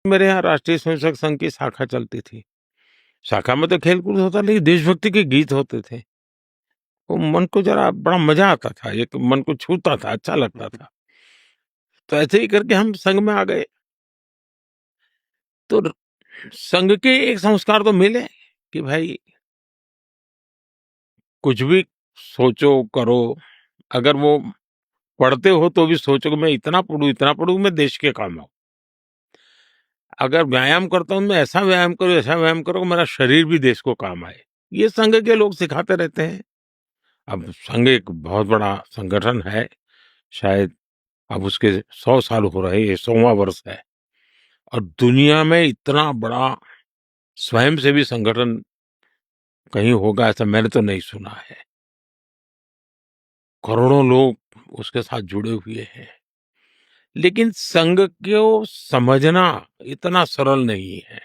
मेरे यहाँ राष्ट्रीय स्वयंसेवक संघ की शाखा चलती थी। शाखा में तो खेल-कूद होता, लेकिन देशभक्ति के गीत होते थे। वो मन को ज़रा बड़ा मज़ा आता था, एक मन को छूता था, अच्छा लगता था। तो ऐसे ही करके हम संघ में आ गए। तो र संघ के एक संस्कार तो मिले कि भाई कुछ भी सोचो, करो। अगर वो पढ़ते हो तो भी सोचो कि मैं इतना पढ़ूँ मैं देश के काम आऊँ। अगर व्यायाम करता हूँ, मैं ऐसा व्यायाम करो कि मेरा शरीर भी देश को काम आए। ये संघ के लोग सिखाते रहते हैं। अब संघ एक बहुत बड़ा संगठन है, शायद अब उसके 100 साल हो रहे हैं, ये 100वाँ वर्ष है और दुनिया में इतना बड़ा स्वयंसेवी संगठन कहीं होगा ऐसा मैंने तो नहीं सुना है। करोड़ों लोग उसके साथ जुड़े हुए हैं। लेकिन संघ को समझना इतना सरल नहीं है।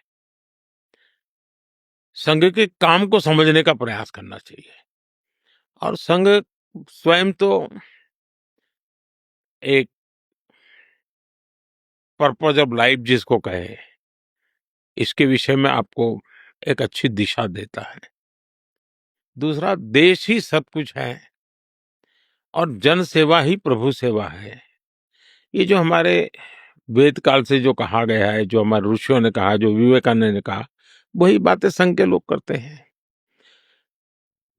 संघ के काम को समझने का प्रयास करना चाहिए और संघ स्वयं तो एक पर्पज ऑफ लाइफ जिसको कहें, इसके विषय में आपको एक अच्छी दिशा देता है। दूसरा, देश ही सब कुछ है और जन सेवा ही प्रभु सेवा है। ये जो हमारे वेद काल से जो कहा गया है, जो हमारे ऋषियों ने कहा, जो विवेकानंद ने कहा, वही बातें संघ के लोग करते हैं।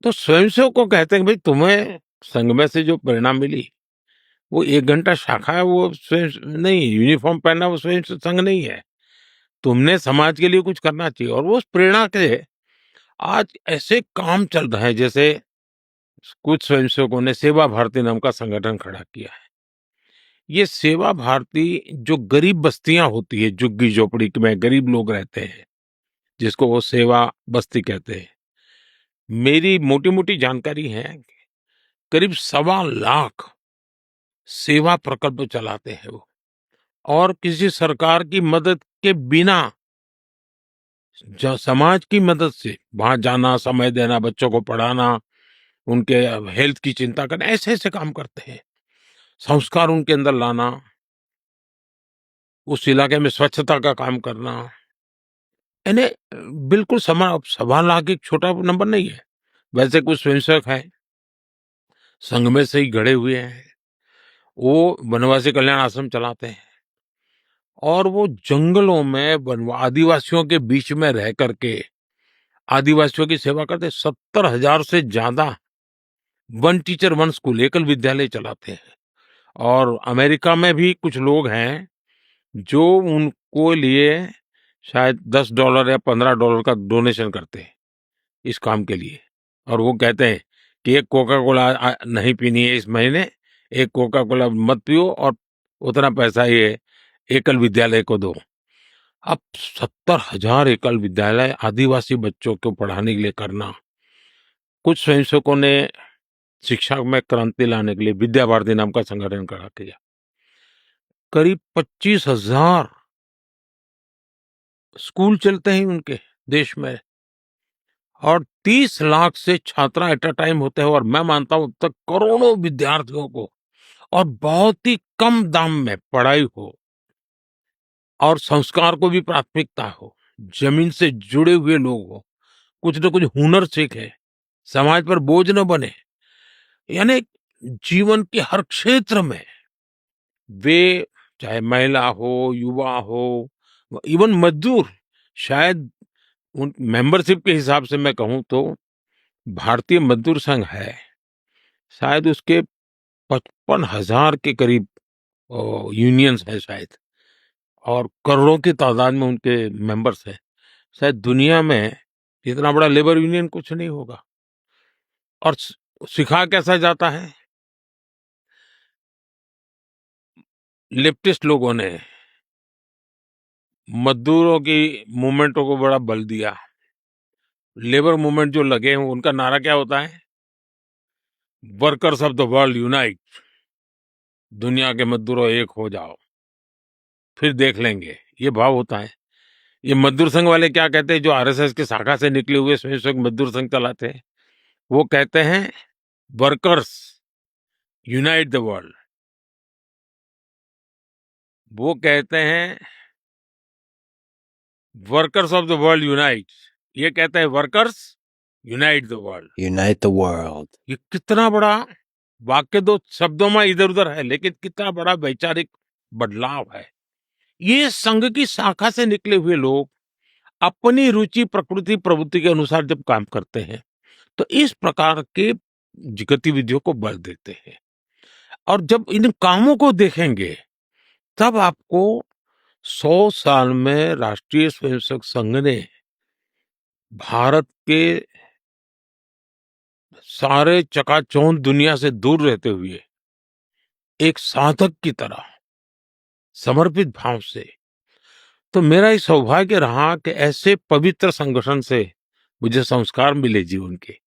तो स्वयंसेवक को कहते हैं भाई तुम्हें संघ में से जो प्रेरणा मिली, वो 1 घंटा शाखा है, वो स्वयं नहीं, यूनिफॉर्म पहनना वो स्वयं संघ नहीं है। तुमने समाज के लिए कुछ करना चाहिए और वो उस प्रेरणा के आज ऐसे काम चल रहे हैं, जैसे कुछ स्वयंसेवकों ने सेवा भारती नाम का संगठन खड़ा किया है। ये सेवा भारती जो गरीब बस्तियां होती है, झुग्गी झोपड़ी में गरीब लोग रहते हैं, जिसको वो सेवा बस्ती कहते हैं। मेरी मोटी-मोटी जानकारी है, करीब 1.25 लाख सेवा प्रकल्प चलाते हैं वो और किसी सरकार की मदद के बिना समाज की मदद से वहां जाना, समय देना, बच्चों को पढ़ाना, उनके हेल्थ की चिंता करना, ऐसे ऐसे काम करते हैं। संस्कार उनके अंदर लाना, उस इलाके में स्वच्छता का काम करना, यानी बिल्कुल 1.25 लाख एक छोटा नंबर नहीं है। वैसे कुछ स्वयंसेवक हैं, संघ में से ही गढ़े हुए हैं, वो वनवासी कल्याण आश्रम चलाते हैं और वो जंगलों में आदिवासियों के बीच में रह करके आदिवासियों की सेवा करते। 70,000 से ज्यादा वन टीचर वन स्कूल एकल विद्यालय चलाते हैं और अमेरिका में भी कुछ लोग हैं जो उनको लिए शायद $10 या $15 का डोनेशन करते हैं इस काम के लिए और वो कहते हैं कि एक कोका कोला नहीं पीनी है इस महीने, एक कोका कोला मत पियो और उतना पैसा ये एकल विद्यालय को दो। अब 70,000 एकल विद्यालय आदिवासी बच्चों को पढ़ाने के लिए करना। कुछ स्वयंसेवकों ने शिक्षा में क्रांति लाने के लिए विद्या भारती नाम का संगठन खड़ा किया। करीब 25,000 स्कूल चलते हैं उनके देश में और 30 लाख से छात्रा एट अ टाइम होते हैं और मैं मानता हूं तक करोड़ों विद्यार्थियों को और बहुत ही कम दाम में पढ़ाई हो और संस्कार को भी प्राथमिकता हो, जमीन से जुड़े हुए लोग हो, कुछ न कुछ हुनर सीखे, समाज पर बोझ न बने, यानी जीवन के हर क्षेत्र में वे, चाहे महिला हो, युवा हो, इवन मजदूर, शायद उन मेंबरशिप के हिसाब से मैं कहूं तो भारतीय मजदूर संघ है, शायद उसके 55,000 के करीब यूनियंस हैं शायद और करोड़ों की तादाद में उनके मेंबर्स हैं। शायद दुनिया में इतना बड़ा लेबर यूनियन कुछ नहीं होगा और सिखा कैसा जाता है, लेफ्टिस्ट लोगों ने मजदूरों की मूवमेंटों को बड़ा बल दिया। लेबर मूवमेंट जो लगे हैं उनका नारा क्या होता है, workers of the world unite, दुनिया के मजदूरों एक हो जाओ फिर देख लेंगे, ये भाव होता है। ये मजदूर संघ वाले क्या कहते हैं, जो आरएसएस की शाखा से निकले हुए स्वयंसेवक मजदूर संघ चलाते हैं, वो कहते हैं वर्कर्स यूनाइट द वर्ल्ड। वो कहते हैं workers of the world unite, ये कहता है workers unite the world. Unite the world. ये कितना बड़ा वाक्य, दो शब्दों में इधर उधर है, लेकिन कितना बड़ा वैचारिक बदलाव है। ये संघ की शाखा से निकले हुए लोग अपनी रुचि, प्रकृति, प्रवृत्ति के अनुसार जब काम करते हैं, तो इस प्रकार के गतिविधियों को बल देते हैं। और जब इन कामों को देखेंगे, तब आपको 100 साल में राष्ट्रीय स्वयंसेवक संघ ने भारत के सारे चकाचौंध दुनिया से दूर रहते हुए एक साधक की तरह समर्पित भाव से, तो मेरा ये सौभाग्य रहा कि ऐसे पवित्र संगठन से मुझे संस्कार मिले जीवन के,